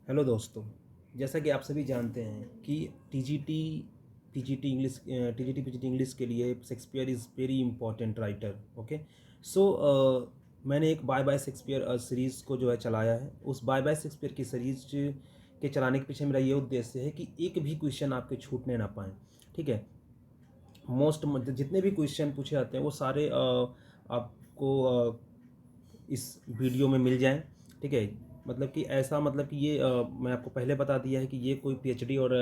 Hello दोस्तों। जैसा कि आप सभी जानते हैं कि TGT TGT English TGT PGT English के लिए Shakespeare is very important writer. Okay. So मैंने एक बाय बाय शेक्सपियर सीरीज़ को जो है चलाया है। उस बाय बाय शेक्सपियर की सीरीज के चलाने के पीछे मेरा ये उद्देश्य है कि एक भी क्वेश्चन आपके छूटने ना पाए। ठीक है। जितने भी क्वेश्चन पूछे जाते हैं वो सारे आपको इस वीडियो में मिल जाएं। ठीक है। मतलब कि ऐसा, मतलब कि ये मैं आपको पहले बता दिया है कि ये कोई पीएचडी और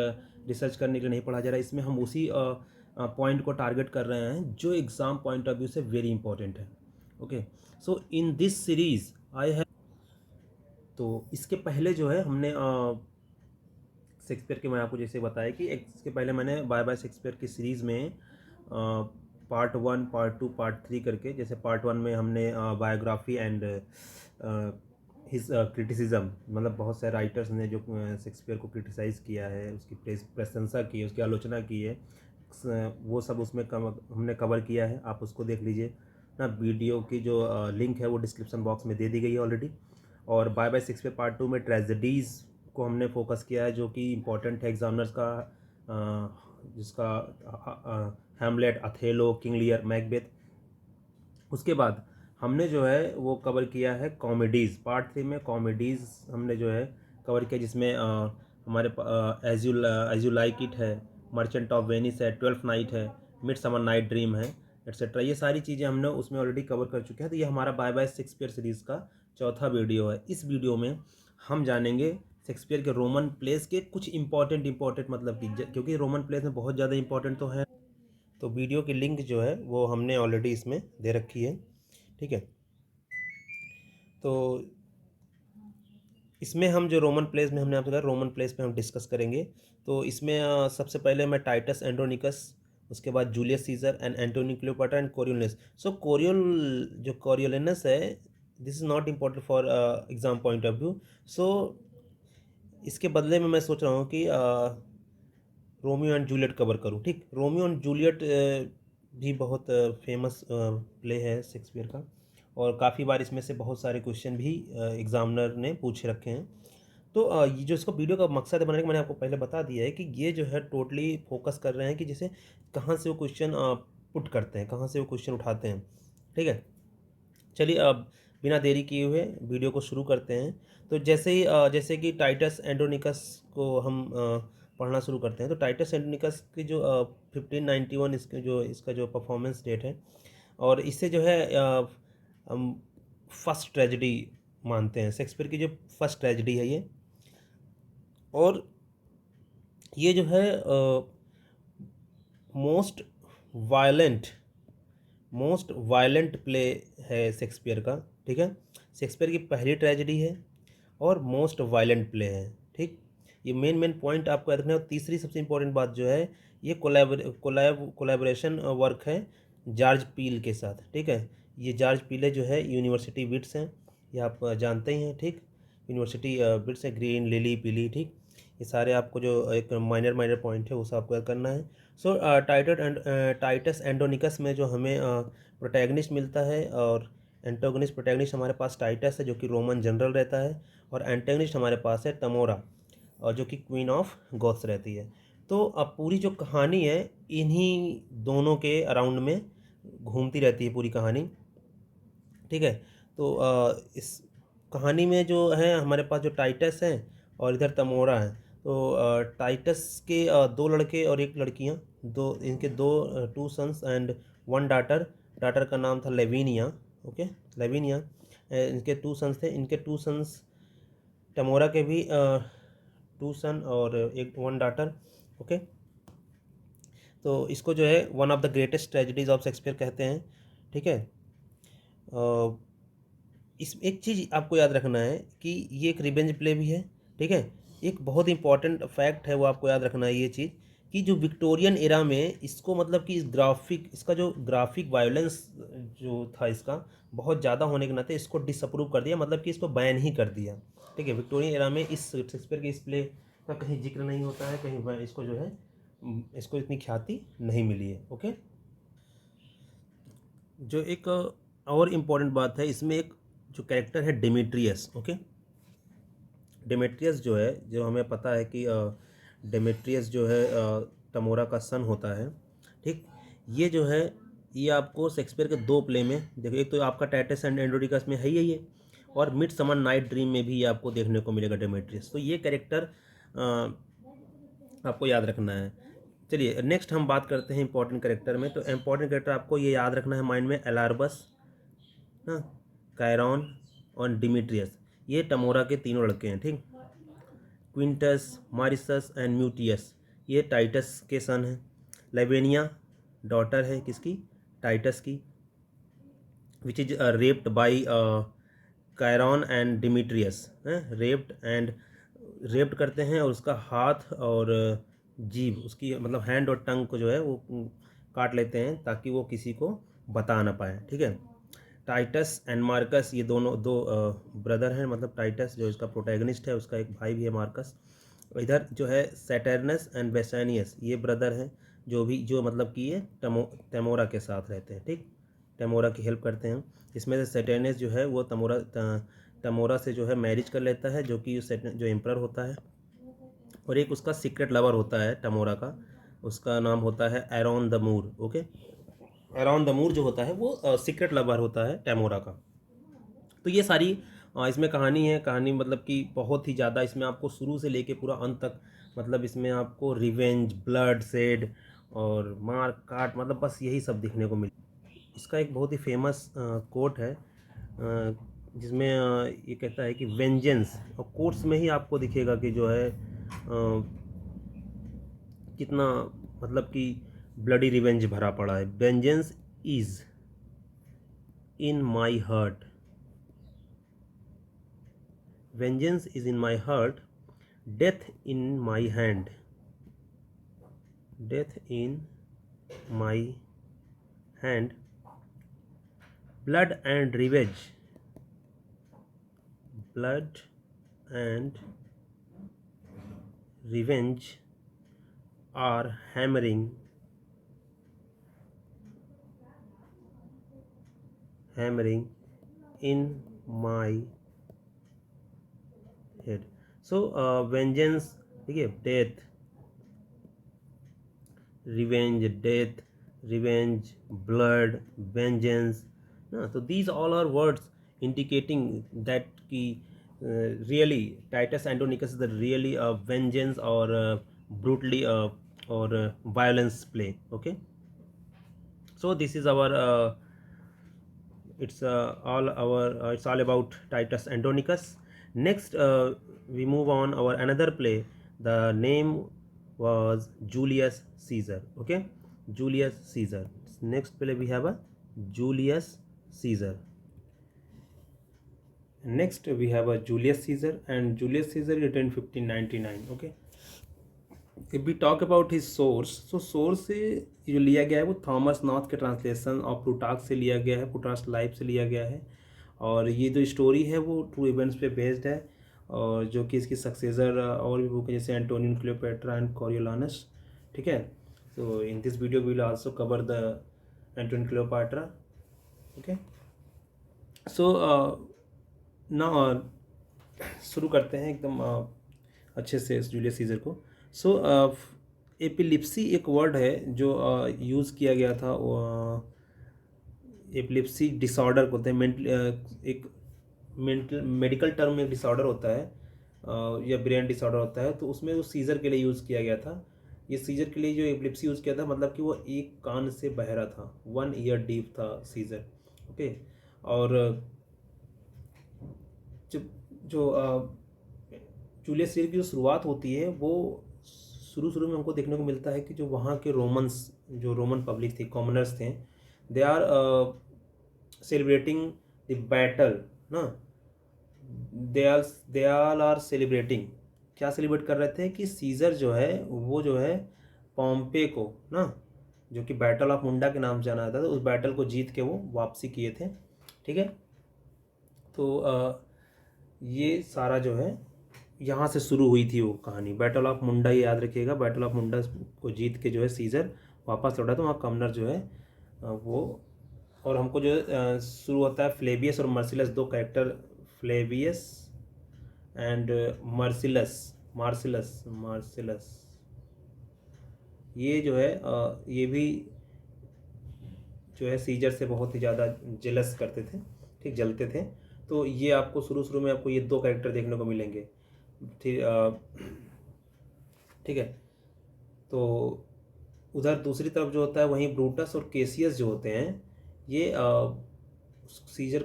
रिसर्च करने के लिए नहीं पढ़ा जा रहा है। इसमें हम उसी पॉइंट को टारगेट कर रहे हैं जो एग्ज़ाम पॉइंट ऑफ व्यू से वेरी इंपॉर्टेंट है। Okay. So in this series I have, तो इसके पहले जो है हमने शेक्सपियर के, मैं आपको जैसे बताया कि इसके पहले मैंने बाय बाय शेक्सपियर की सीरीज़ में पार्ट 1, पार्ट 2, पार्ट 3 करके, जैसे पार्ट 1 में हमने बायोग्राफी एंड हिज क्रिटिसिज्म, मतलब बहुत सारे राइटर्स ने जो शेक्सपियर को क्रिटिसाइज़ किया है, उसकी प्रशंसा की है, उसकी आलोचना की है, वो सब उसमें हमने कवर किया है। आप उसको देख लीजिए ना। वीडियो की जो लिंक है वो डिस्क्रिप्शन बॉक्स में दे दी गई है ऑलरेडी। और बाय बाय शेक्सपियर पार्ट 2 में ट्रेजेडीज़ को हमने फोकस किया है, जो कि इम्पोर्टेंट है एग्जामिनर्स का, जिसका Hamlet, Othello, King Lear, Macbeth. उसके बाद हमने जो है वो कवर किया है कॉमेडीज़। पार्ट 3 में कॉमेडीज़ हमने जो है कवर किया, जिसमें हमारे एज यू लाइक इट है, मर्चेंट ऑफ वेनिस है, ट्वेल्थ नाइट है, मिड समर नाइट ड्रीम है, एट्सेट्रा। ये सारी चीज़ें हमने उसमें ऑलरेडी कवर कर चुके हैं। तो ये हमारा बाय बाय शेक्सपियर सीरीज़ का चौथा वीडियो है। इस वीडियो में हम जानेंगे शेक्सपियर के रोमन प्लेस के कुछ इंपॉर्टेंट, मतलब कि क्योंकि रोमन प्लेस में बहुत ज़्यादा इंपॉर्टेंट तो है। तो वीडियो की लिंक जो है वो हमने ऑलरेडी इसमें दे रखी है। ठीक है। तो इसमें हम जो रोमन प्लेस में, हमने आपसे कहा रोमन प्लेस पे हम डिस्कस करेंगे। तो इसमें सबसे पहले मैं टाइटस एंड्रोनिकस, उसके बाद Julius Caesar and Antony Cleopatra and Coriolanus. So जो कोरियोलिनस है, this is not important for exam point of view. So इसके बदले में मैं सोच रहा हूँ कि रोमियो एंड जूलियट कवर करूँ। ठीक, रोमियो एंड जूलियट भी बहुत फेमस प्ले है शेक्सपियर का, और काफ़ी बार इसमें से बहुत सारे क्वेश्चन भी एग्जामिनर ने पूछे रखे हैं। तो ये जो इसको वीडियो का मकसद है बनाने का, मैंने आपको पहले बता दिया है कि ये जो है टोटली फोकस कर रहे हैं कि जैसे कहाँ से वो क्वेश्चन पुट करते हैं, कहाँ से वो क्वेश्चन उठाते हैं। ठीक है। चलिए अब बिना देरी किए हुए वीडियो को शुरू करते हैं। तो जैसे कि टाइटस एंड्रोनिकस को हम पढ़ना शुरू करते हैं। तो टाइटस एंड्रोनिकस की जो 1591 इसका जो परफॉर्मेंस डेट है, और इससे जो है हम फर्स्ट ट्रेजेडी मानते हैं, शेक्सपियर की जो फर्स्ट ट्रेजेडी है ये। और ये जो है most violent most violent play है शेक्सपियर का। ठीक है। शेक्सपियर की पहली ट्रेजेडी है और मोस्ट वायलेंट प्ले है। ठीक, ये मेन पॉइंट आपको याद रखना है। और तीसरी सबसे इंपॉर्टेंट बात जो है, ये कोलैबोरेशन वर्क है जॉर्ज पील के साथ। ठीक है। ये जॉर्ज पीले जो है यूनिवर्सिटी विट्स हैं, ये आप जानते ही हैं। ठीक, यूनिवर्सिटी विट्स है, ग्रीन, लिली, पीली। ठीक, ये सारे आपको जो एक माइनर पॉइंट है वो सब आपको याद करना है। सो टाइटस एंडोनिकस में जो हमें प्रोटैगनिस्ट मिलता है, और प्रोटैगनिस्ट हमारे पास टाइटस है जो कि रोमन जनरल रहता है, और एंटेगनिस्ट हमारे पास है तमोरा, और जो कि क्वीन ऑफ गोथ्स रहती है। तो अब पूरी जो कहानी है इन्हीं दोनों के अराउंड में घूमती रहती है पूरी कहानी। ठीक है। तो इस कहानी में जो है हमारे पास जो टाइटस है और इधर तमोरा है। तो टाइटस के दो लड़के और एक लड़कियां, दो two sons and one daughter. Daughter का नाम था लेविनिया। ओके, लेविनिया। इनके टू सन्स थे। इनके टू सन्स, टमोरा के भी टू सन और एक वन डाटर। ओके। तो इसको जो है one of the greatest tragedies of Shakespeare कहते हैं। ठीक है। इस एक चीज़ आपको याद रखना है कि ये एक रिवेंज प्ले भी है। ठीक है। एक बहुत इंपॉर्टेंट फैक्ट है वो आपको याद रखना है, ये चीज़ कि जो विक्टोरियन एरा में इसको, मतलब कि इसका जो ग्राफिक वायोलेंस जो था इसका बहुत ज़्यादा होने के नाते इसको डिसअप्रूव कर दिया, मतलब कि इसको बैन ही कर दिया। ठीक है। विक्टोरियन एरा में इस शेक्सपियर के इस प्ले का कहीं जिक्र नहीं होता है, कहीं इसको जो है इसको इतनी ख्याति नहीं मिली है। ओके। जो एक और इम्पॉर्टेंट बात है इसमें, एक जो कैरेक्टर है डेमेट्रियस। ओके, डेमेट्रियस जो है, जो हमें पता है कि डेमेट्रियस जो है टमोरा का सन होता है, ठीक। ये जो है ये आपको शेक्सपियर के दो प्ले में देखो, एक तो आपका टाइटस एंड एंड्रोनिकस में है ही है ये, और मिडसमर नाइट ड्रीम में भी ये आपको देखने को मिलेगा डेमेट्रियस। तो ये कैरेक्टर आपको याद रखना है। चलिए नेक्स्ट हम बात करते हैं इंपॉर्टेंट कैरेक्टर में। तो इंपॉर्टेंट कैरेक्टर आपको ये याद रखना है माइंड में, एलार्बस, हाँ, कायरॉन और डिमिट्रियस, ये टमोरा के तीनों लड़के हैं, ठीक। क्विंटस, मारिसस एंड म्यूटियस, ये टाइटस के सन हैं। लाइवेनिया डॉटर है किसकी, टाइटस की, which is raped by Chiron and Demetrius, raped करते हैं, और उसका हाथ और जीभ, उसकी मतलब हैंड और टंग को जो है वो काट लेते हैं ताकि वो किसी को बता ना पाए, ठीक है। टाइटस एंड मार्कस, ये दोनों दो ब्रदर हैं, मतलब टाइटस जो इसका प्रोटैगनिस्ट है उसका एक भाई भी है मार्कस। इधर जो है सैटर्नस एंड बेसानियस, ये ब्रदर हैं, जो मतलब कि ये टेमोरा के साथ रहते हैं, ठीक। टेमोरा की हेल्प करते हैं। इसमें से सैटर्नस जो है वो टमोरा से जो है मैरिज कर लेता है, जो कि जो एम्परर होता है, और एक उसका सीक्रेट लवर होता है टमोरा का, उसका नाम होता है Aaron the Moor, okay. Aaron the Moor जो होता है वो सीक्रेट लवर होता है टैमोरा का। तो ये सारी इसमें कहानी है। कहानी मतलब कि बहुत ही ज़्यादा, इसमें आपको शुरू से लेके पूरा अंत तक, मतलब इसमें आपको रिवेंज, ब्लड सेड और मार काट, मतलब बस यही सब दिखने को मिले। इसका एक बहुत ही फेमस कोट है जिसमें ये कहता है कि वेंजेंस, और कोट्स में ही आपको दिखेगा कि जो है कितना मतलब कि ब्लडी रिवेंज भरा पड़ा है। Vengeance is in my heart, vengeance is in my heart, death in my hand, death in my hand, blood and revenge, blood and revenge are hammering in my head. So vengeance, ठीक है, revenge, blood, vengeance, ना, तो these all are words indicating that कि really Titus Andronicus is the really vengeance or brutally or violence play, okay. So this is our it's all about Titus Andronicus. Next we move on our another play. The name was Julius Caesar, okay. Julius Caesar. Next play we have a Julius Caesar. Next we have a Julius Caesar, and Julius Caesar written in 1599, okay. If we talk about his source, so source से जो लिया गया है वो Thomas north के translation और Plutarch से लिया गया है, प्लूटार्क लाइफ से लिया गया है, और ये जो स्टोरी है वो ट्रू इवेंट्स पे बेस्ड है, और जो कि इसकी सक्सेसर और भी बुक है जैसे एंटोनियन क्लियोपेट्रा एंड कोरियोलानस, ठीक है। तो in this video we will also cover the Antonian Cleopatra, okay. So ना शुरू करते हैं एकदम अच्छे से जूलियस सीजर को। सो एपिलिप्सी एक वर्ड है जो यूज़ किया गया था, एपिलिप्सी डिसऑर्डर को होते हैं, एक मेडिकल टर्म में डिसऑर्डर होता है या ब्रेन डिसऑर्डर होता है, तो उसमें वो सीजर के लिए यूज़ किया गया था। ये सीजर के लिए जो एपिलिप्सी यूज़ किया था, मतलब कि वो एक कान से बहरा था, 1 ईयर डीप था सीजर, ओके। और जो जूलियस सीजर की जो शुरुआत होती है वो शुरू में हमको देखने को मिलता है कि जो वहाँ के जो रोमन पब्लिक थी, कॉमनर्स थे, they are celebrating the battle ना, दे आर सेलिब्रेटिंग, क्या सेलिब्रेट कर रहे थे कि सीजर जो है वो जो है पॉम्पे को ना, जो कि बैटल ऑफ मुंडा के नाम से जाना जाता था, उस बैटल को जीत के वो वापसी किए थे, ठीक है। तो ये सारा जो है यहाँ से शुरू हुई थी वो कहानी, बैटल ऑफ मुंडा, ये याद रखिएगा, बैटल ऑफ मुंडा को जीत के जो है सीजर वापस लौटा, तो वहाँ कमनर जो है वो, और हमको जो शुरू होता है फ्लेवियस और मर्सिलस, दो कैरेक्टर, फ्लेवियस एंड मार्सिलस ये जो है ये भी जो है सीजर से बहुत ही ज़्यादा जेलस करते थे, ठीक, जलते थे। तो ये आपको शुरू शुरू में आपको ये दो कैरेक्टर देखने को मिलेंगे, ठीक। ठीक है। तो उधर दूसरी तरफ जो होता है वहीं ब्रूटस और केसियस जो होते हैं ये सीजर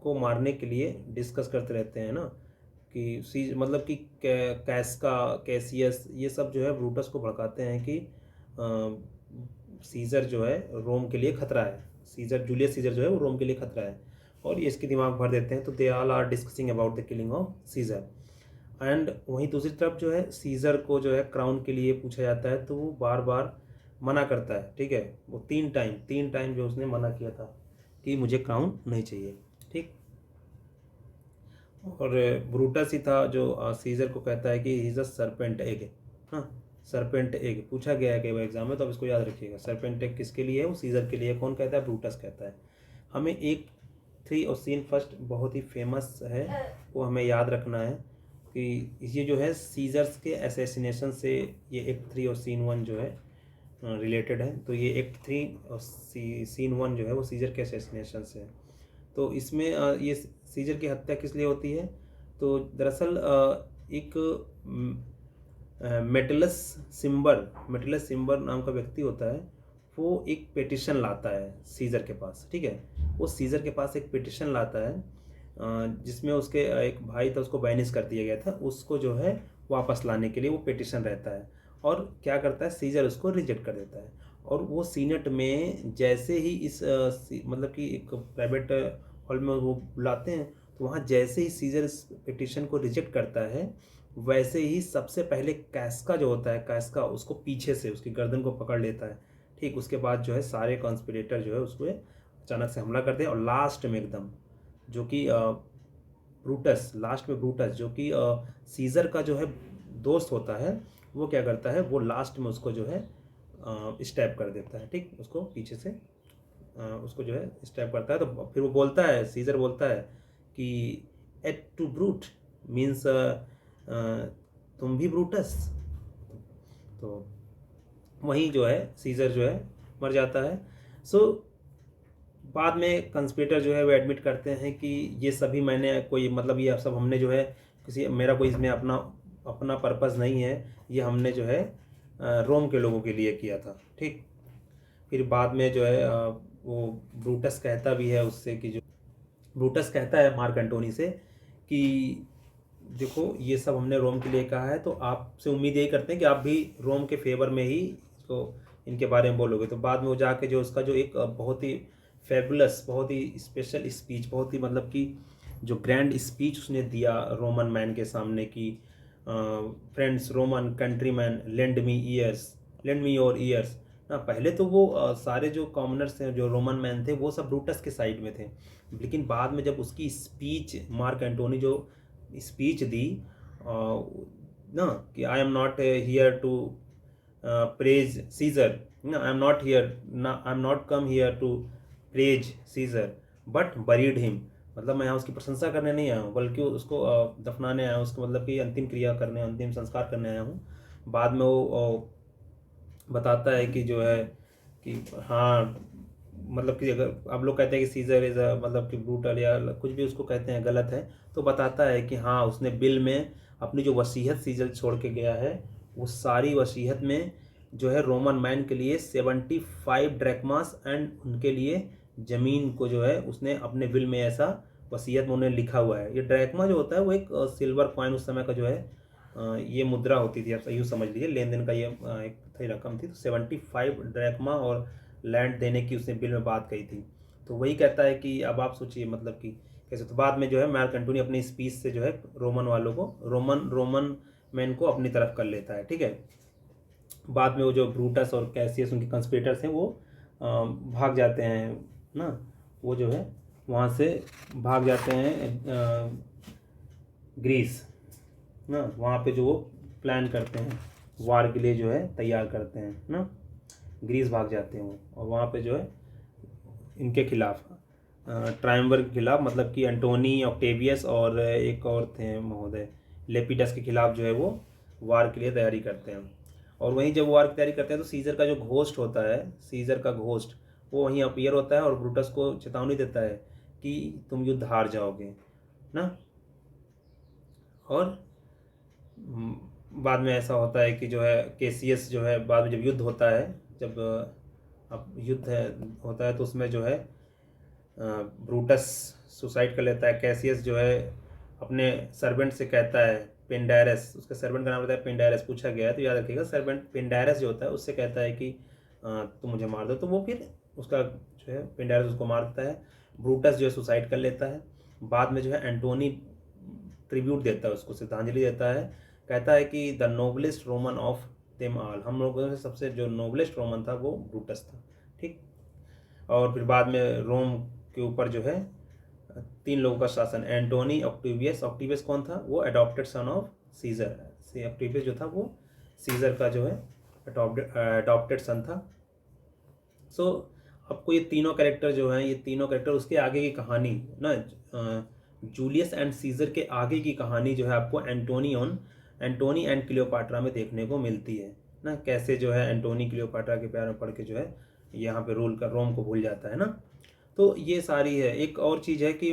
को मारने के लिए डिस्कस करते रहते हैं ना, कि सीज मतलब कि कैस्का कैसियस ये सब जो है ब्रूटस को भड़काते हैं कि सीजर जो है रोम के लिए खतरा है, सीजर जूलियस सीजर जो है वो रोम के लिए खतरा है, और ये इसके दिमाग भर देते हैं। तो they all are discussing about the killing of Caesar. And वहीं दूसरी तरफ जो है सीजर को जो है क्राउन के लिए पूछा जाता है, तो वो बार बार मना करता है, ठीक है। वो तीन टाइम जो उसने मना किया था कि मुझे क्राउन नहीं चाहिए, ठीक। और ब्रूटस ही था जो सीजर को कहता है कि he is a serpent egg. हाँ, सर्पेंट एग पूछा गया है कई बार एग्जाम में, तो अब इसको याद रखिएगा। सर्पेंट एग किसके लिए है? वो सीजर के लिए। कौन कहता है? ब्रूटस कहता है। हमें एक 3 और सीन फर्स्ट बहुत ही फेमस है, वो हमें याद रखना है कि ये जो है सीजर्स के असैसिनेशन से ये एक्ट 3 और सीन 1 जो है रिलेटेड है। तो ये एक्ट 3 और सीन 1 जो है वो सीजर के असैसिनेशन से है। तो इसमें ये सीजर की हत्या किस लिए होती है? तो दरअसल एक मेटलस सिम्बर नाम का व्यक्ति होता है, वो एक पिटिशन लाता है सीजर के पास, ठीक है। वो सीजर के पास एक पिटिशन लाता है जिसमें उसके एक भाई था, उसको बैनिश कर दिया गया था, उसको जो है वापस लाने के लिए वो पिटिशन रहता है। और क्या करता है? सीजर उसको रिजेक्ट कर देता है। और वो सीनेट में जैसे ही मतलब कि एक प्राइवेट हॉल में वो बुलाते हैं, तो वहाँ जैसे ही सीजर इस पिटिशन को रिजेक्ट करता है, वैसे ही सबसे पहले कैस्का जो होता है, कैस्का उसको पीछे से उसकी गर्दन को पकड़ लेता है, ठीक। उसके बाद जो है सारे कॉन्स्पिरेटर जो है उसको अचानक से हमला करते हैं, और लास्ट में एकदम जो कि ब्रूटस जो कि सीजर का जो है दोस्त होता है, वो क्या करता है? वो लास्ट में उसको जो है स्टैब कर देता है, ठीक। उसको पीछे से उसको जो है स्टैब करता है। तो फिर वो बोलता है, सीजर बोलता है कि एट टू ब्रूट मीन्स तुम भी ब्रूटस। तो वहीं जो है सीजर जो है मर जाता है। सो बाद में कंस्पिरेटर जो है वो एडमिट करते हैं कि ये सभी मैंने कोई मतलब ये सब हमने जो है मेरा कोई इसमें अपना अपना पर्पस नहीं है, ये हमने जो है रोम के लोगों के लिए किया था, ठीक। फिर बाद में जो है वो ब्रूटस कहता भी है उससे कि जो ब्रूटस कहता है मार्क एंटोनी से कि देखो ये सब हमने रोम के लिए कहा है, तो आपसे उम्मीद यही करते हैं कि आप भी रोम के फेवर में ही इसको इनके बारे में बोलोगे। तो बाद में वो जाके जो उसका जो एक बहुत ही फेबुलस, बहुत ही स्पेशल स्पीच, बहुत ही मतलब कि जो ग्रैंड स्पीच उसने दिया रोमन मैन के सामने की friends Roman countryman lend me your ears ना। पहले तो वो सारे जो कॉमनर्स हैं, जो रोमन मैन थे, वो सब ब्रूटस के साइड में थे। लेकिन बाद में जब उसकी स्पीच मार्क एंटोनी जो स्पीच दी ना कि I am not here to praise Caesar, I am not here ना, I am not come here to praise Caesar but buried him. मतलब मैं यहाँ उसकी प्रशंसा करने नहीं आया हूँ, बल्कि उसको दफनाने आया हूँ, उसको मतलब कि अंतिम क्रिया करने, अंतिम संस्कार करने आया हूँ। बाद में वो बताता है कि जो है कि हाँ, मतलब कि अगर आप लोग कहते हैं कि सीजर इज़ मतलब कि ब्रूटल या कुछ भी उसको कहते हैं गलत है, तो बताता है कि हाँ उसने बिल में अपनी जो वसीयत सीजर छोड़ के गया है, वो सारी वसीयत में जो है रोमन मैन के लिए 75 ड्रैकमास एंड उनके लिए ज़मीन को जो है उसने अपने बिल में ऐसा वसीयत में उन्हें लिखा हुआ है। ये ड्रैकमा जो होता है वो एक सिल्वर कॉइन उस समय का जो है ये मुद्रा होती थी, आप यूँ समझ लीजिए, लेन देन का ये एक थी रकम थी। तो 75 ड्रैकमा और लैंड देने की उसने बिल में बात कही थी। तो वही कहता है कि अब आप सोचिए मतलब कि कैसे। तो बाद में जो है मार्क एंटोनी अपनी स्पीच से जो है रोमन वालों को रोमन मैन को अपनी तरफ कर लेता है, ठीक है। बाद में वो जो ब्रूटस और कैसियस उनके कंस्पिरेटर्स हैं वो भाग जाते हैं ना, वो जो है वहाँ से भाग जाते हैं ग्रीस ना। वहाँ पे जो वो प्लान करते हैं वार के लिए जो है तैयार करते हैं ना, ग्रीस भाग जाते हैं वो। और वहाँ पे जो है इनके खिलाफ ट्रायम्वर के खिलाफ, मतलब कि एंटोनी ऑक्टेवियस और एक और थे महोदय, लेपिडस के खिलाफ जो है वो वार के लिए तैयारी करते हैं। और वहीं जब वार की तैयारी करते हैं तो सीजर का जो घोस्ट होता है, सीजर का घोस्ट, वो वहीं अपीयर होता है और ब्रूटस को चेतावनी देता है कि तुम युद्ध हार जाओगे ना। और बाद में ऐसा होता है कि जो है केसीएस जो है बाद में जब युद्ध होता है, जब अब युद्ध होता है तो उसमें जो है ब्रूटस सुसाइड कर लेता है। कैसियस जो है अपने सर्वेंट से कहता है, पेंडायरस, उसका सर्वेंट का नाम होता है पेंडायरस, पूछा गया है तो याद रखिएगा, सर्वेंट पेंडायरस जो होता है उससे कहता है कि तुम मुझे मार दो, तो वो फिर उसका जो है पेंडायरस उसको मार देता है। ब्रूटस जो है सुसाइड कर लेता है। बाद में जो है एंटोनी ट्रिब्यूट देता है, उसको श्रद्धांजलि देता है, कहता है कि the noblest Roman of them all, हम लोगों से सबसे जो नोबलेस्ट रोमन था वो ब्रूटस था। ठीक। और फिर बाद में रोम के ऊपर जो है 3 लोगों का शासन, एंटोनी, ऑक्टेवियस, ऑक्टेवियस कौन था, वो adopted son of Caesar, Octavius जो था वो सीजर का जो है अडॉप्टेड सन था। सो आपको ये तीनों कैरेक्टर जो हैं, ये तीनों कैरेक्टर उसके आगे की कहानी ना, जूलियस एंड सीजर के आगे की कहानी जो है आपको एंटोनी एंड क्लियोपाट्रा में देखने को मिलती है ना, कैसे जो है एंटोनी क्लियोपाट्रा के प्यार में पड़ के जो है यहाँ पे रूल कर रोम को भूल जाता है ना। तो ये सारी है। एक और चीज़ है कि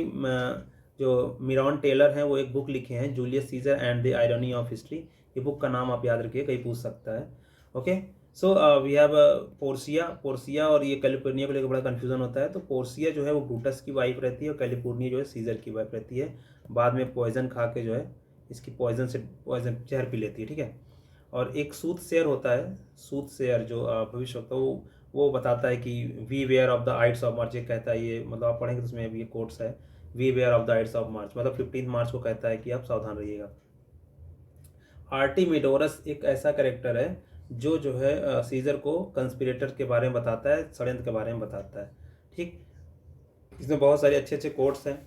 जो मिरॉन टेलर हैं वो एक बुक लिखे हैं, Julius Caesar and the irony of history, ये बुक का नाम आप याद रखिए, कहीं पूछ सकता है। Okay. So we have Portia और ये कैलिफोर्निया को लेकर बड़ा कन्फ्यूजन होता है। तो पोर्सिया जो है वो ब्रूटस की वाइफ रहती है और कैलिफोर्निया जो है सीजर की वाइफ रहती है। बाद में पॉइजन खा के जो है इसकी पॉइजन जहर पी लेती है। ठीक है। और एक सूथ शेयर होता है, सूथ शेयर जो भविष्य वक्ता, वो बताता है कि beware of the ides of March, ये कहता है, ये मतलब आप पढ़ेंगे तो उसमें भी ये कोट्स है, beware of the ides of March, मतलब 15 मार्च को कहता है कि आप सावधान रहिएगा। आर्टिमिडोरस एक ऐसा कैरेक्टर है जो है सीजर को कंस्पिरेटर के बारे में बताता है, षड्यंत्र के बारे में बताता है। ठीक। इसमें बहुत सारे अच्छे अच्छे कोट्स हैं,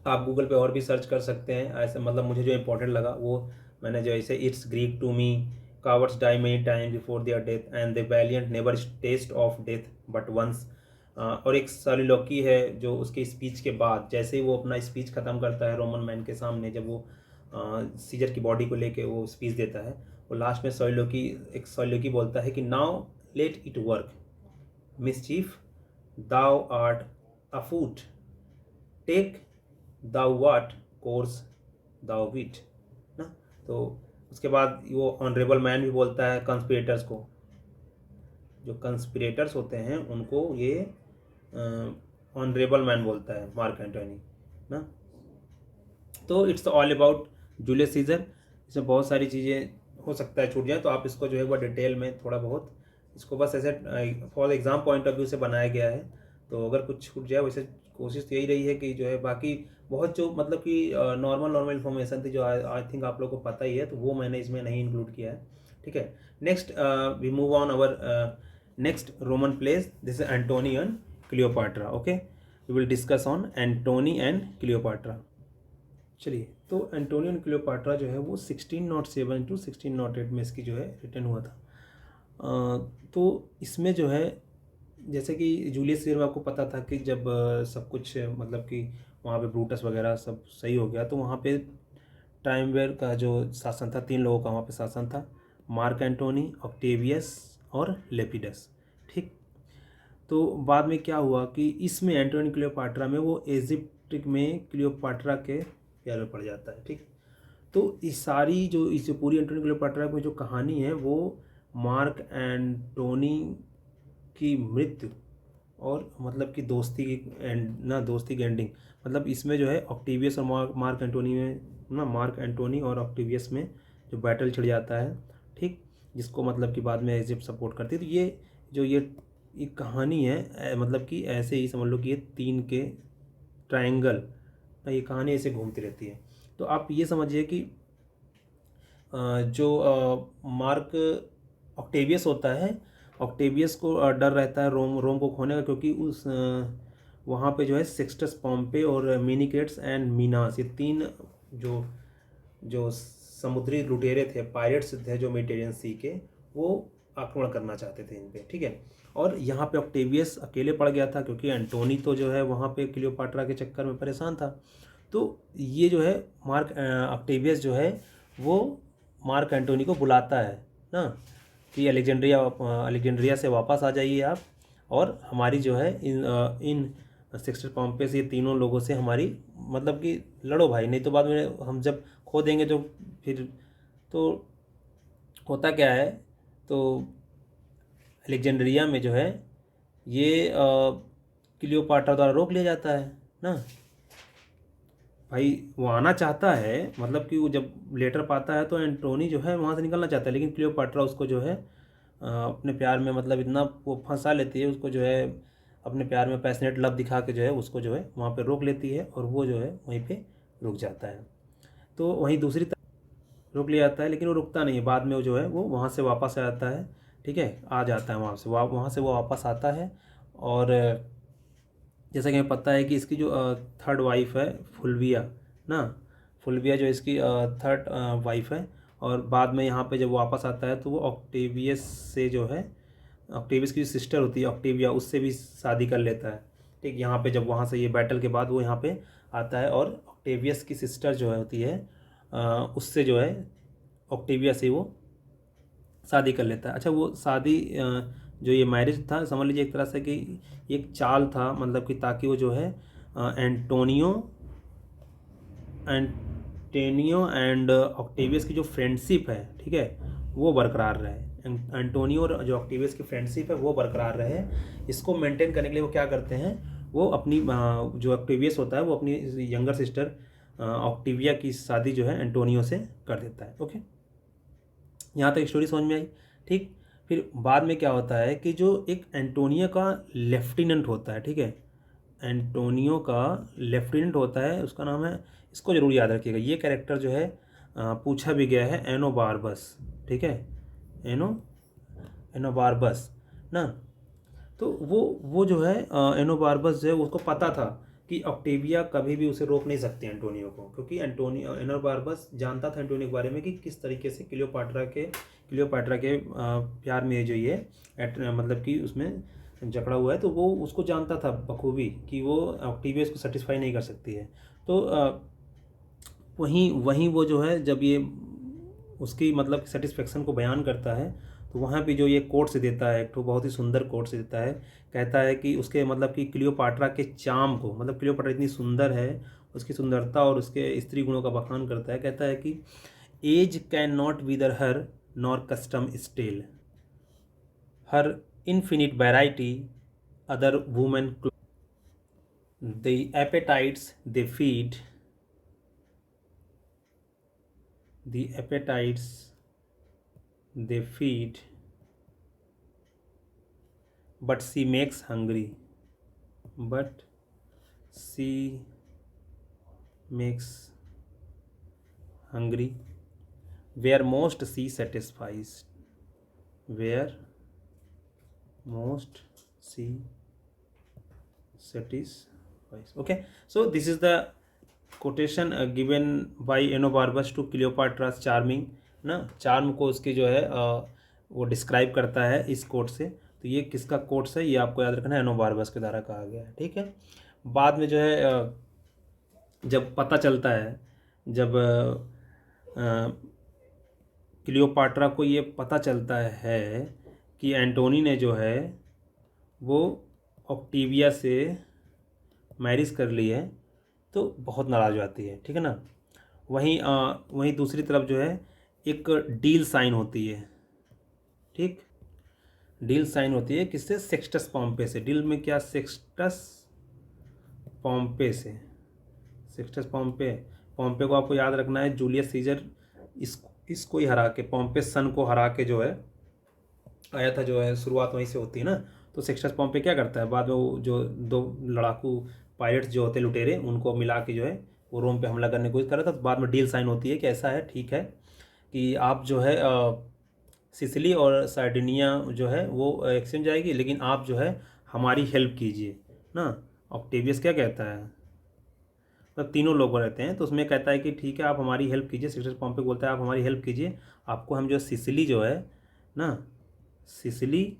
आप गूगल पे और भी सर्च कर सकते हैं। ऐसे मतलब मुझे जो इंपॉर्टेंट लगा वो मैंने जो ऐसे, it's Greek to me, cowards die many time before their death and the valiant never taste of death but once. और एक सॉलिलोकी है जो उसके स्पीच के बाद, जैसे ही वो अपना स्पीच ख़त्म करता है रोमन मैन के सामने, जब वो सीजर की बॉडी को लेके वो स्पीच देता है, वो लास्ट में सॉलिलोकी बोलता है कि now let it work, mischief thou art afoot, take thou what course thou wilt ना। तो उसके बाद वो ऑनरेबल मैन भी बोलता है कंस्पिरेटर्स को, जो कंस्पिरेटर्स होते हैं उनको ये ऑनरेबल मैन बोलता है मार्क एंटोनी ना। तो it's all about Julius Caesar. इसमें बहुत सारी चीज़ें हो सकता है छूट जाए, तो आप इसको जो है एक बार डिटेल में थोड़ा बहुत इसको बस ऐसे for exam point of view से बनाया गया है। तो अगर कुछ छूट जाए, वैसे कोशिश तो यही रही है कि जो है बाकी बहुत जो मतलब कि नॉर्मल इन्फॉर्मेशन थी जो आई थिंक आप लोगों को पता ही है, तो वो मैंने इसमें नहीं इंक्लूड किया है। ठीक है। Next we move on our next Roman plays, this is Antony and Cleopatra. Okay, we will discuss on Antony and Cleopatra. चलिए, तो एंटोनी एंड क्लियोपाट्रा जो है वो 1607 टू 1608 में इसकी जो है रिटर्न हुआ था। तो इसमें जो है जैसे कि जूलियस सीजर में आपको पता था कि जब सब कुछ मतलब कि वहाँ पे ब्रूटस वगैरह सब सही हो गया, तो वहाँ पे टाइमवेयर का जो शासन था, 3 लोगों का वहाँ पे शासन था, मार्क एंटोनी, ऑक्टेवियस और लेपिडस। ठीक। तो बाद में क्या हुआ कि इसमें एंटोनी क्लियोपाट्रा में वो इजिप्ट में क्लियोपाट्रा के प्यार में पड़ जाता है। ठीक। तो इस सारी जो इस पूरी एंटोनी क्लियोपाट्रा में जो कहानी है वो मार्क एंटोनी की मृत्यु और मतलब कि दोस्ती की एंडिंग, मतलब इसमें जो है ऑक्टेवियस और मार्क एंटोनी में ना, मार्क एंटोनी और ऑक्टेवियस में जो बैटल छिड़ जाता है। ठीक। जिसको मतलब कि बाद में इजिप्ट सपोर्ट करती है। तो ये जो ये कहानी है मतलब कि ऐसे ही समझ लो कि ये 3 के ट्रायंगल, ये कहानी ऐसे घूमती रहती है। तो आप ये समझिए कि जो मार्क ऑक्टेवियस होता है, ऑक्टेवियस को डर रहता है रोम को खोने का, क्योंकि उस वहाँ पे जो है सेक्स्टस पॉम्पे और मिनिकेट्स एंड मीनास, ये 3 जो जो समुद्री लुटेरे थे, पायरेट्स थे जो मेडिटेरियन सी के, वो आक्रमण करना चाहते थे इन पे। ठीक है। और यहाँ पे ऑक्टेवियस अकेले पड़ गया था क्योंकि एंटोनी तो जो है वहाँ पे क्लियोपाट्रा के चक्कर में परेशान था। तो ये जो है मार्क ऑक्टेवियस जो है वो मार्क एंटोनी को बुलाता है ना कि अलेक्जेंड्रिया से वापस आ जाइए आप, और हमारी जो है इन सेक्टर पॉम्पेस ये तीनों लोगों से हमारी मतलब कि लड़ो भाई, नहीं तो बाद में हम जब खो देंगे तो फिर तो होता क्या है। तो अलेक्जेंड्रिया में जो है ये क्लियोपाट्रा द्वारा रोक लिया जाता है ना। भाई वो आना चाहता है, मतलब कि वो जब लेटर पाता है तो एंटोनी जो है वहाँ से निकलना चाहता है, लेकिन क्लियोपाट्रा उसको जो है अपने प्यार में मतलब इतना वो फंसा लेती है उसको, जो है अपने प्यार में पैशनेट लव दिखा के जो है उसको जो है वहाँ पे रोक लेती है, और वो जो है वहीं पे रुक जाता है। तो वहीं दूसरी तरफ रुक लिया जाता है, लेकिन वो रुकता नहीं है, बाद में वो जो है वो वहाँ से वापस आ जाता है। ठीक है, आ जाता है वहाँ से वो वापस आता है। और जैसा कि हमें पता है कि इसकी जो थर्ड वाइफ है फुल्विया ना, फुल्विया जो इसकी थर्ड वाइफ है, और बाद में यहाँ पे जब वापस आता है तो वो ऑक्टेवियस से जो है, ऑक्टेवियस की जो सिस्टर होती है ऑक्टेविया, उससे भी शादी कर लेता है। ठीक, यहाँ पे जब वहाँ से ये बैटल के बाद वो यहाँ पे आता है, और ऑक्टेवियस की सिस्टर जो है होती है उससे जो है ऑक्टेविया से वो शादी कर लेता है। अच्छा, वो शादी जो ये मैरिज था समझ लीजिए एक तरह से कि एक चाल था, मतलब कि ताकि वो जो है एंटोनियो एंटेनियो एंड ऑक्टेवियस की जो फ्रेंडशिप है, ठीक है, वो बरकरार रहे। एंटोनियो और जो ऑक्टेवियस की फ्रेंडशिप है वो बरकरार रहे। इसको मेंटेन करने के लिए वो क्या करते हैं, वो अपनी जो ऑक्टेवियस होता है वो अपनी यंगर सिस्टर ऑक्टिविया की शादी जो है एंटोनियो से कर देता है। ओके, यहाँ तक स्टोरी समझ में आई। ठीक, फिर बाद में क्या होता है कि जो एक एंटोनियो का लेफ्टिनेंट होता है, ठीक है, एंटोनियो का लेफ्टिनेंट होता है, उसका नाम है, इसको जरूर याद रखिएगा, ये कैरेक्टर जो है पूछा भी गया है, एनोबार्बस। ठीक है, एनो एनोबार्बस ना। तो वो जो है एनोबार्बस जो है उसको पता था कि ऑक्टेविया कभी भी उसे रोक नहीं सकती एंटोनियो को, क्योंकि एंटोनियो एनोबार्बस जानता था एंटोनियो के बारे में कि किस तरीके से क्लियोपाट्रा के प्यार में जो ये मतलब कि उसमें जकड़ा हुआ है, तो वो उसको जानता था बखूबी कि वो ऑक्टेविया इसको सेटिस्फाई नहीं कर सकती है। तो वहीं वहीं वो जो है जब ये उसकी मतलब सेटिस्फेक्शन को बयान करता है, तो वहाँ भी जो ये कोट से देता है, एक तो बहुत ही सुंदर कोट से देता है, कहता है कि उसके मतलब कि क्लियोपाट्रा के चार्म को, मतलब क्लियोपाट्रा इतनी सुंदर है, उसकी सुंदरता और उसके स्त्री गुणों का बखान करता है। कहता है कि age can not wither her nor custom stale her infinite variety other women the appetites they feed the appetites they feed but she makes hungry but she makes hungry where most she satisfies where most she satisfies. Okay, so this is the quotation given by Enobarbus to Cleopatra's charming ना, charm को उसकी जो है वो describe करता है इस coat से। तो ये किसका कोट्स है, ये आपको याद रखना है, एनोबार्बस के द्वारा कहा गया है। ठीक है, बाद में जो है जब पता चलता है, जब क्लियोपाट्रा को ये पता चलता है कि एंटोनी ने जो है वो ऑक्टिविया से मैरिज कर ली है, तो बहुत नाराज़ हो जाती है। ठीक है ना, वहीं दूसरी तरफ जो है एक डील साइन होती है। ठीक, डील साइन होती है किससे, सेक्स्टस पॉम्पे से। डील में क्या, सेक्स्टस पॉम्पे से, सेक्स्टस पॉम्पे, पॉम्पे को आपको याद रखना है, जूलियस सीजर इसको ही हरा के, पॉम्पे सन को हरा के जो है आया था, जो है शुरुआत वहीं से होती है ना। तो सेक्स्टस पॉम्पे क्या करता है, बाद में वो जो दो लड़ाकू पायलट्स जो होते लुटेरे, उनको मिला के जो है वो रोम पे हमला करने की कोशिश कर रहा था। तो बाद में डील साइन होती है कि ऐसा है, ठीक है, कि आप जो है सिसिली और सार्डिनिया जो है वो एक्सचेंज जाएगी, लेकिन आप जो है हमारी हेल्प कीजिए ना। ऑक्टेवियस क्या कहता है, मतलब तीनों लोग रहते हैं, तो उसमें कहता है कि ठीक है आप हमारी हेल्प कीजिए। सेक्स्टस पॉम्पे बोलता है आप हमारी हेल्प कीजिए, आपको हम जो सिसिली जो है ना, सिसिली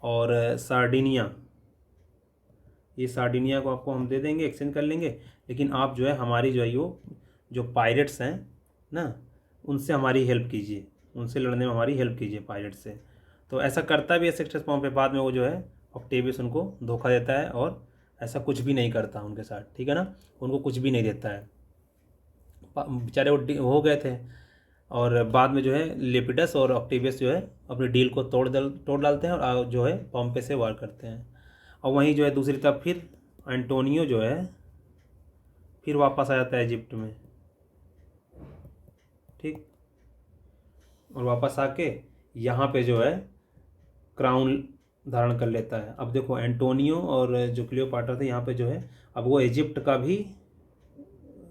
और सार्डिनिया, ये सार्डिनिया को आपको हम दे देंगे, एक्सचेंज कर लेंगे, लेकिन आप जो है हमारी जो है जो पायरेट्स हैं ना, उनसे हमारी हेल्प कीजिए, उनसे लड़ने में हमारी हेल्प कीजिए पायरेट से। तो ऐसा करता भी है सेक्स्टस पोम्पे। बाद में वो जो है ऑक्टेवियस उनको धोखा देता है और ऐसा कुछ भी नहीं करता उनके साथ, ठीक है ना, उनको कुछ भी नहीं देता है। बेचारे वो हो गए थे, और बाद में जो है लेपिडस और ऑक्टेवियस जो है अपनी डील को तोड़ डालते हैं और जो है पोम्पे से वार करते हैं। और वहीं जो है दूसरी तरफ फिर एंटोनियो जो है फिर वापस आ जाता है इजिप्ट में, ठीक। और वापस आके यहाँ पे जो है क्राउन धारण कर लेता है। अब देखो एंटोनियो और जो क्लियोपाट्रा थे यहाँ पे जो है अब वो इजिप्ट का भी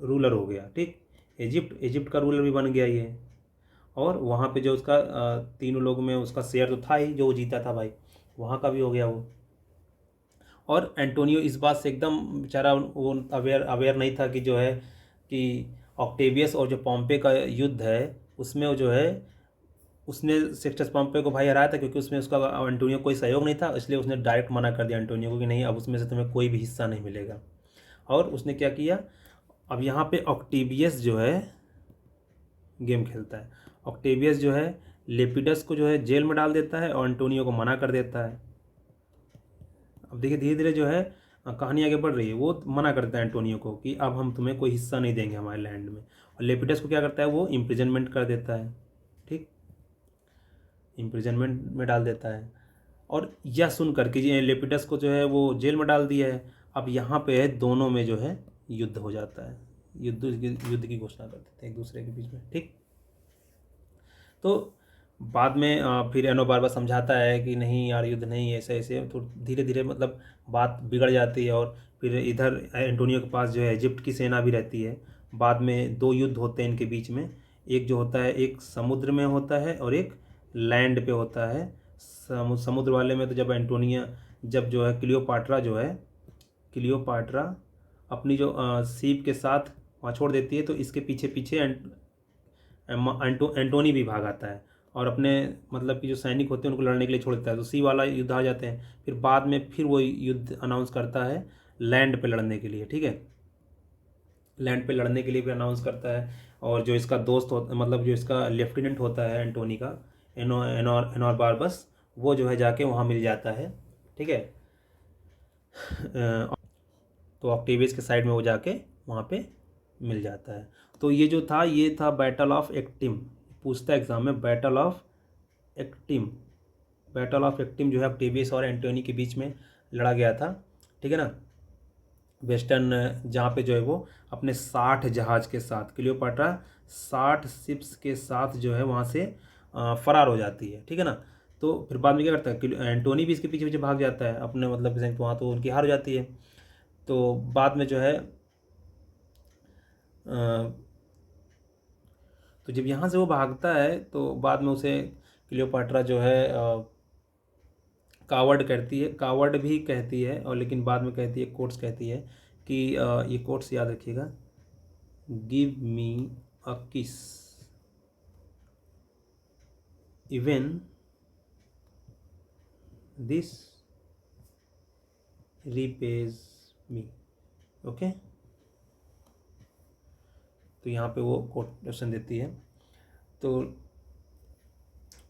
रूलर हो गया, ठीक। इजिप्ट का रूलर भी बन गया ये। और वहाँ पे जो उसका तीनों लोग में उसका शेयर तो था ही, जो वो जीता था भाई, वहाँ का भी हो गया वो। और एंटोनियो इस बात से एकदम बेचारा वो अवेयर नहीं था कि जो है कि ऑक्टेवियस और जो पॉम्पे का युद्ध है उसमें वो जो है उसने सेक्स्टस पॉम्पे को भाई हराया था, क्योंकि उसमें उसका एंटोनियो कोई सहयोग नहीं था, इसलिए उसने डायरेक्ट मना कर दिया एंटोनियो को कि नहीं, अब उसमें से तुम्हें कोई भी हिस्सा नहीं मिलेगा। और उसने क्या किया, अब यहाँ पे ऑक्टेवियस जो है गेम खेलता है। ऑक्टेवियस जो है लेपिडस को जो है जेल में डाल देता है और एंटोनियो को मना कर देता है। अब देखिए धीरे धीरे जो है कहानी आगे बढ़ रही है। वो मना करता है एंटोनियो को कि अब हम तुम्हें कोई हिस्सा नहीं देंगे हमारे लैंड में, और लेपिडस को क्या करता है, वो इम्प्रिजनमेंट कर देता है, ठीक, इम्प्रिजनमेंट में डाल देता है। और यह सुन करके ये लेपिडस को जो है वो जेल में डाल दिया है। अब यहाँ पे दोनों में जो है युद्ध हो जाता है, युद्ध की घोषणा कर देते हैं एक दूसरे के बीच में, ठीक। तो बाद में फिर एनोबार्बा समझाता है कि नहीं यार युद्ध नहीं, ऐसे ऐसे, तो धीरे धीरे मतलब बात बिगड़ जाती है। और फिर इधर एंटोनियो के पास जो है इजिप्ट की सेना भी रहती है। बाद में दो युद्ध होते हैं इनके बीच में, एक जो होता है एक समुद्र में होता है और एक लैंड पे होता है। समुद्र वाले में तो जब जो है क्लियोपाट्रा अपनी जो सीप के साथ वहाँ छोड़ देती है, तो इसके पीछे पीछे एंटोनी भी भाग आता है और अपने मतलब कि जो सैनिक होते हैं उनको लड़ने के लिए छोड़ देता है, तो सी वाला युद्ध आ जाते हैं। फिर बाद में फिर वो युद्ध अनाउंस करता है लैंड पे लड़ने के लिए, ठीक है, लैंड पे लड़ने के लिए भी अनाउंस करता है। और जो इसका दोस्त होता मतलब जो इसका लेफ्टिनेंट होता है एंटोनी का, एनोर बारबस, वो जो है जाके वहाँ मिल जाता है, ठीक है। तो ऑक्टेवियस के साइड में वो जाके वहाँ पे मिल जाता है। तो ये जो था ये था बैटल ऑफ एक्टिम। पूछता है एग्जाम में बैटल ऑफ एक्टिम। बैटल ऑफ एक्टिम जो है ऑक्टेवियस और एंटोनी के बीच में लड़ा गया था, ठीक है ना। वेस्टर्न जहाँ पे जो है वो अपने 60 जहाज़ के साथ क्लियोपाट्रा 60 शिप्स के साथ जो है वहाँ से फरार हो जाती है, ठीक है ना। तो फिर बाद में क्या करता है, एंटोनी भी इसके पीछे पीछे भाग जाता है अपने मतलब तो वहाँ तो उनकी हार हो जाती है। तो बाद में जो है तो जब यहाँ से वो भागता है तो बाद में उसे क्लियोपाट्रा जो है कावर्ड भी कहती है, और लेकिन बाद में कहती है, कोट्स कहती है कि ये कोट्स याद रखिएगा, गिव मी अ किस इवन दिस रिपेज मी, ओके। तो यहाँ पे वो कोटेशन देती है। तो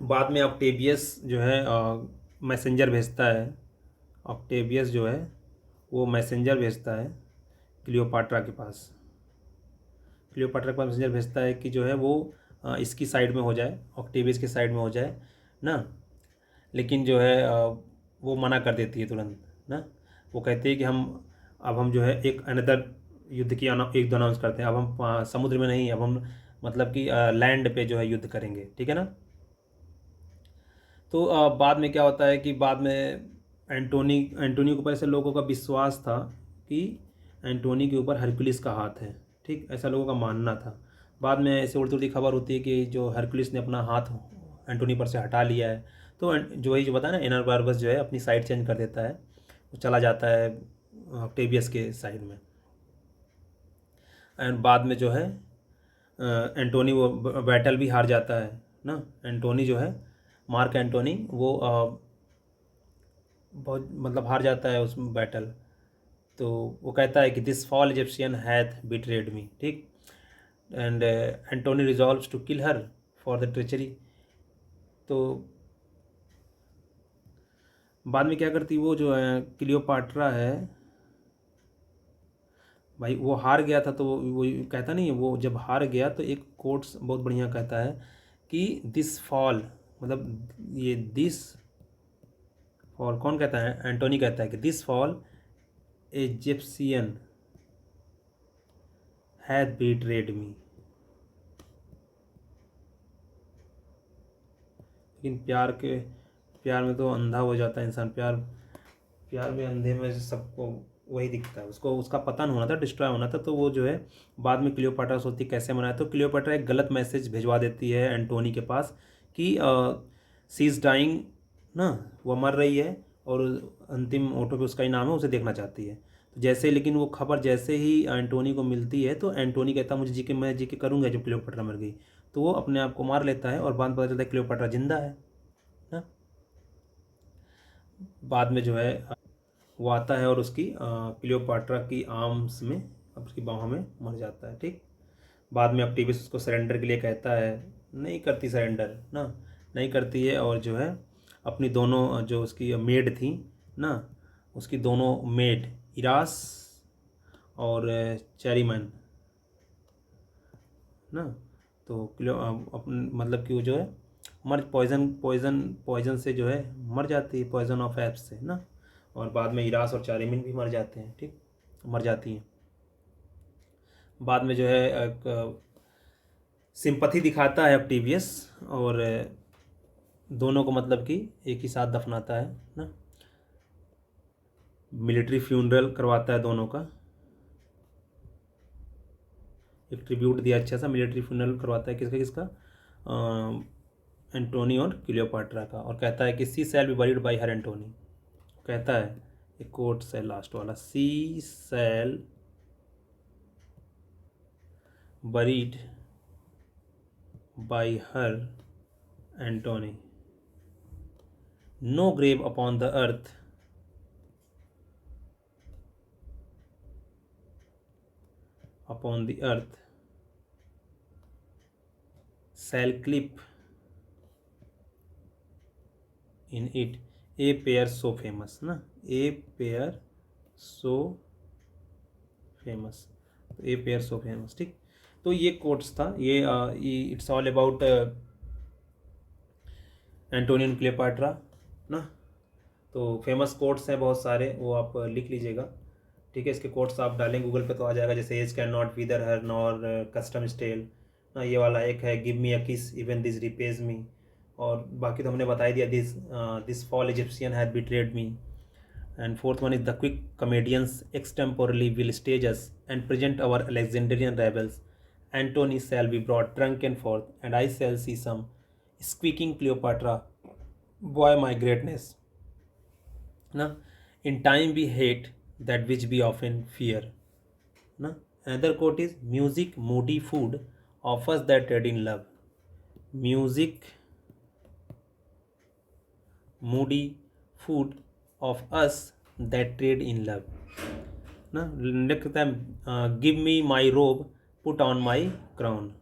बाद में ऑक्टेवियस जो है मैसेंजर भेजता है, ऑक्टेवियस जो है वो मैसेंजर भेजता है क्लियोपाट्रा के पास, क्लियोपाट्रा के पास मैसेंजर भेजता है कि जो है वो इसकी साइड में हो जाए, ऑक्टेवियस की साइड में हो जाए ना। लेकिन जो है वो मना कर देती है तुरंत ना। वो कहती है कि हम जो है एक अनदर युद्ध की एक दो अनाउंस करते हैं, अब हम समुद्र में नहीं, अब हम मतलब कि लैंड पे जो है युद्ध करेंगे, ठीक है ना। तो बाद में क्या होता है कि बाद में एंटोनी के ऊपर ऐसे लोगों का विश्वास था कि एंटोनी के ऊपर हरकुलिस का हाथ है, ठीक, ऐसा लोगों का मानना था। बाद में ऐसे उड़ती उड़ती खबर होती है कि जो हरकुलिस ने अपना हाथ एंटोनी पर से हटा लिया है। तो जो बताया ना, एनर बारबस जो है अपनी साइड चेंज कर देता है, वो चला जाता है ऑक्टेवियस के साइड में। एंड बाद में जो है एंटोनी वो बैटल भी हार जाता है ना। एंटोनी जो है मार्क एंटोनी वो बहुत मतलब हार जाता है उस बैटल। तो वो कहता है कि this foul Egyptian hath betrayed me, ठीक, and Antony resolves to kill her for the treachery. तो बाद में क्या करती वो जो है क्लियोपाट्रा है भाई, वो हार गया था, तो वो कहता नहीं है, वो जब हार गया तो एक कोट्स बहुत बढ़िया कहता है कि दिस फॉल, मतलब ये दिस फॉल कौन कहता है, एंटोनी कहता है कि दिस फॉल इजिप्शियन हैथ बीट्रेड मी। लेकिन प्यार में तो अंधा हो जाता है इंसान, प्यार प्यार में अंधे में सबको वही दिखता है, उसको उसका पतन होना था, डिस्ट्रॉय होना था, तो वो जो है बाद में क्लियोपाट्रा सोचती कैसे मनाया, तो क्लियोपाट्रा एक गलत मैसेज भिजवा देती है एंटोनी के पास कि सी इज़ डाइंग ना, वो मर रही है, और अंतिम ऑटो पे उसका ही नाम है, उसे देखना चाहती है। तो जैसे लेकिन वो खबर जैसे ही एंटोनी को मिलती है, तो एंटोनी कहता है मुझे जी के, मैं जी के करूँगा जब क्लियोपाट्रा मर गई। तो वो अपने आप को मार लेता है, और बाद में पता चलता है क्लियोपाट्रा जिंदा है ना। बाद में जो है वो आता है और उसकी क्लियोपाट्रा की आर्म्स में, उसकी बाहों में मर जाता है, ठीक। बाद में ऑक्टेवियस उसको सरेंडर के लिए कहता है, नहीं करती सरेंडर ना, नहीं करती है, और जो है अपनी दोनों जो उसकी मेड थी ना, उसकी दोनों मेड इरास और चेरीमैन ना, तो अपन मतलब कि वो जो है मर पॉइजन से जो है मर जाती है, पॉइजन ऑफ एप्स से ना। और बाद में इरास और चारिमिन भी मर जाते हैं, ठीक, मर जाती हैं। बाद में जो है एक सिंपथी दिखाता है ऑक्टेवियस, और दोनों को मतलब कि एक ही साथ दफनाता है ना, मिलिट्री फ्यूनरल करवाता है दोनों का, एक ट्रिब्यूट दिया अच्छा सा, मिलिट्री फ्यूनरल करवाता है किसका किसका, एंटोनी और क्लियोपाट्रा का, और कहता है कि she shall be buried by her Antony, कहता है एक कोट से लास्ट वाला, she shall buried by her Antony, no grave upon the earth shall clip in it a pair so famous ना, a pair so famous, a pair so famous, ठीक। तो ये quotes था, ये इट्स ऑल अबाउट एंटोनियन क्लियोपाट्रा ना। तो famous quotes हैं बहुत सारे, वो आप लिख लीजिएगा, ठीक है। इसके कोट्स आप डालें गूगल पे तो आ जाएगा, जैसे age can not wither her nor custom stale ना, ये वाला एक है, गिव मी अ किस इवन दिस रिपेज मी, और बाकी तो हमने बता ही दिया, this foul Egyptian had betrayed me, and fourth one is the quick comedians extemporally will stage us and present our Alexandrian rebels. Antony shall be brought drunken forth, and I shall see some squeaking Cleopatra, boy my greatness. Na? In time we hate that which we often fear. Na? Another quote is music, moody food offers that trade in love. Music, moody food of us that trade in love. Na? Next time, give me my robe, put on my crown.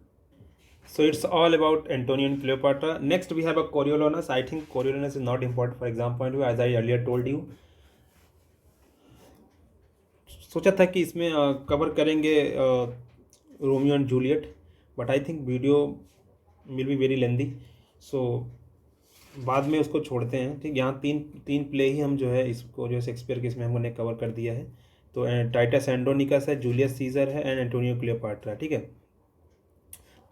So it's all about Antonio and Cleopatra. Next, we have a Coriolanus. I think Coriolanus is not important for exam point of view, as I earlier told you. सोचा था कि इसमें cover करेंगे Romeo and Juliet, but I think video will be very lengthy, so बाद में उसको छोड़ते हैं, ठीक। यहाँ तीन तीन प्ले ही हम जो है इसको जो शेक्सपियर के इसमें हमने कवर कर दिया है। तो टाइटस एंड्रोनिकस है, जूलियस सीजर है, एंड एंटोनियो क्लियोपाट्रा, ठीक है।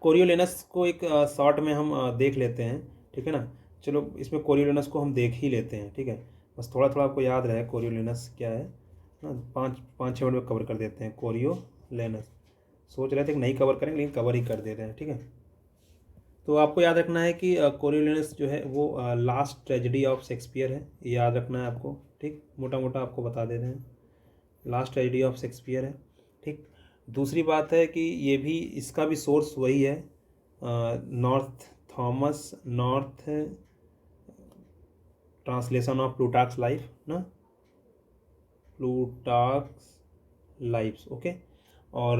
कोरियोलेनस को एक शॉर्ट में हम देख लेते हैं, ठीक है ना। चलो इसमें कोरियोलेनस को हम देख ही लेते हैं, ठीक है। बस थोड़ा थोड़ा आपको याद रहे कोरियोलेनस क्या है ना, पाँच पाँच छः मिनट में कवर कर देते हैं कोरियोलेनस। सोच रहे थे कि नहीं कवर करेंगे, लेकिन कवर ही कर देते हैं, ठीक है। तो आपको याद रखना है कि कोरियोलेनस जो है वो लास्ट ट्रेजेडी ऑफ शेक्सपियर है, ये याद रखना है आपको, ठीक। मोटा मोटा आपको बता दे रहे हैं, लास्ट ट्रेजेडी ऑफ शेक्सपियर है, ठीक। दूसरी बात है कि ये भी, इसका भी सोर्स वही है, नॉर्थ ट्रांसलेशन ऑफ प्लूटार्क्स लाइफ ना, प्लूटार्क्स लाइव्स, ओके। और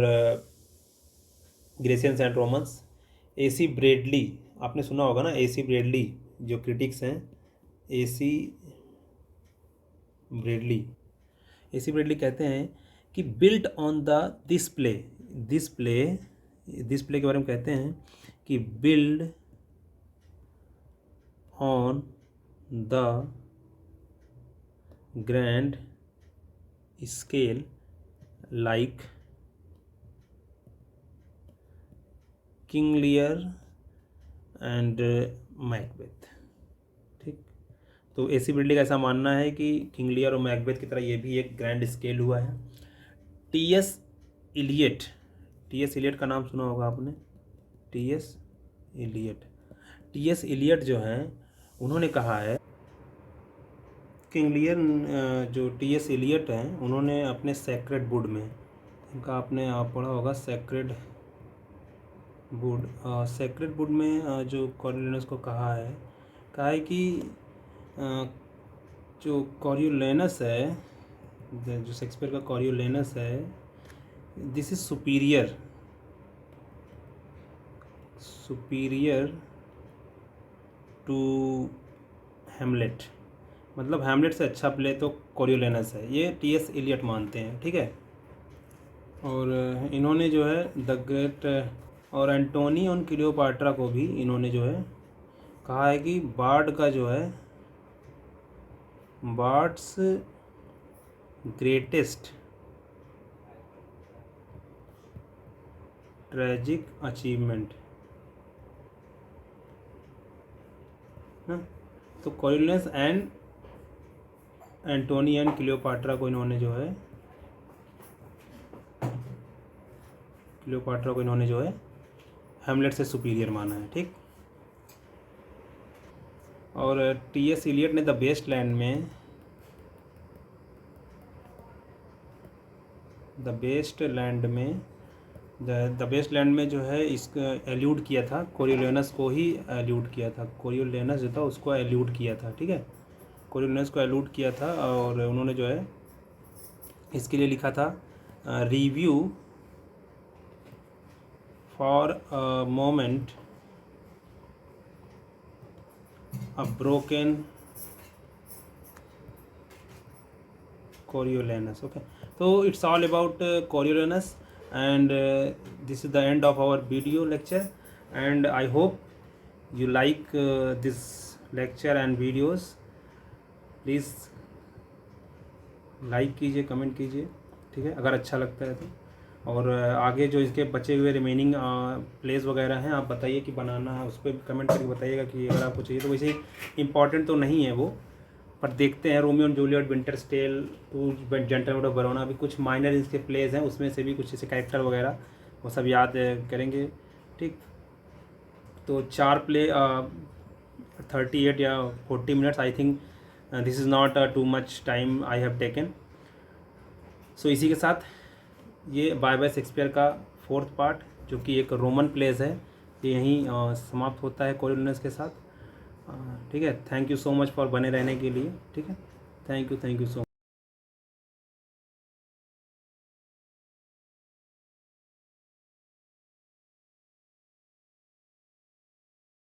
ग्रेसियंस एंड रोमन्स। AC ब्रेडली, आपने सुना होगा ना, AC ब्रेडली जो क्रिटिक्स हैं, AC ब्रेडली। AC ब्रेडली कहते हैं कि built on the this play के बारे में कहते हैं कि build on the grand scale like King Lear and Macbeth, ठीक। तो AC ब्रेडली का ऐसा मानना है कि किंग लियर और मैकबेथ की तरह ये भी एक ग्रैंड स्केल हुआ है। TS इलियट का नाम सुना होगा आपने, TS इलियट जो हैं उन्होंने कहा है, किंग लियर जो TS इलियट हैं उन्होंने अपने सेक्रेड वुड में, इनका आपने आप पढ़ा होगा सेक्रेड वुड में जो कॉरियोलेनस को कहा है कि जो कॉरियोलेनस है, जो शेक्सपियर का कॉरियोलेनस है, दिस इज सुपीरियर टू हेमलेट, मतलब हेमलेट से अच्छा प्ले तो कॉरियोलेनस है, ये TS इलियट मानते हैं, ठीक है। और इन्होंने जो है द ग्रेट और एंटोनी और क्लियोपाट्रा को भी इन्होंने जो है कहा है कि बार्ड का जो है बार्ड्स ग्रेटेस्ट ट्रेजिक अचीवमेंट, तो कॉरियोलेनस एंड एंटोनी एंड क्लियोपाट्रा को इन्होंने जो है हेमलेट से सुपीरियर माना है, ठीक। और TS इलियट ने द बेस्ट लैंड में जो है इसका एल्यूड किया था, कॉरियोलेनस को ही एल्यूड किया था, कॉरियोलेनस जो था उसको एल्यूड किया था, ठीक है, कॉरियोलेनस को एल्यूड किया था। और उन्होंने जो है इसके लिए लिखा था review for a moment a broken Coriolanus, okay। So it's all about Coriolanus, and this is the end of our video lecture, and I hope you like this lecture and videos. Please like कीजिए, comment कीजिए, ठीक है, अगर अच्छा लगता है तो। और आगे जो इसके बचे हुए रिमेनिंग प्लेस वगैरह हैं, आप बताइए कि बनाना है, उस पर कमेंट करके बताइएगा कि अगर आपको चाहिए तो। वैसे इंपॉर्टेंट तो नहीं है वो, पर देखते हैं। Romeo and Juliet, Winter's Tale, two gentlemen of Verona, भी कुछ माइनर इसके प्लेस हैं, उसमें से भी कुछ ऐसे कैरेक्टर वगैरह वो सब याद करेंगे, ठीक। तो 4 प्ले 38 या 40 minutes, I think this is not too much time I have taken. So इसी के साथ ये बाय बाय शेक्सपियर का 4th पार्ट, जो कि एक रोमन प्लेस है, ये यहीं समाप्त होता है कॉरियोलेनस के साथ, ठीक है। Thank you so much for बने रहने के लिए, ठीक है। Thank you so much.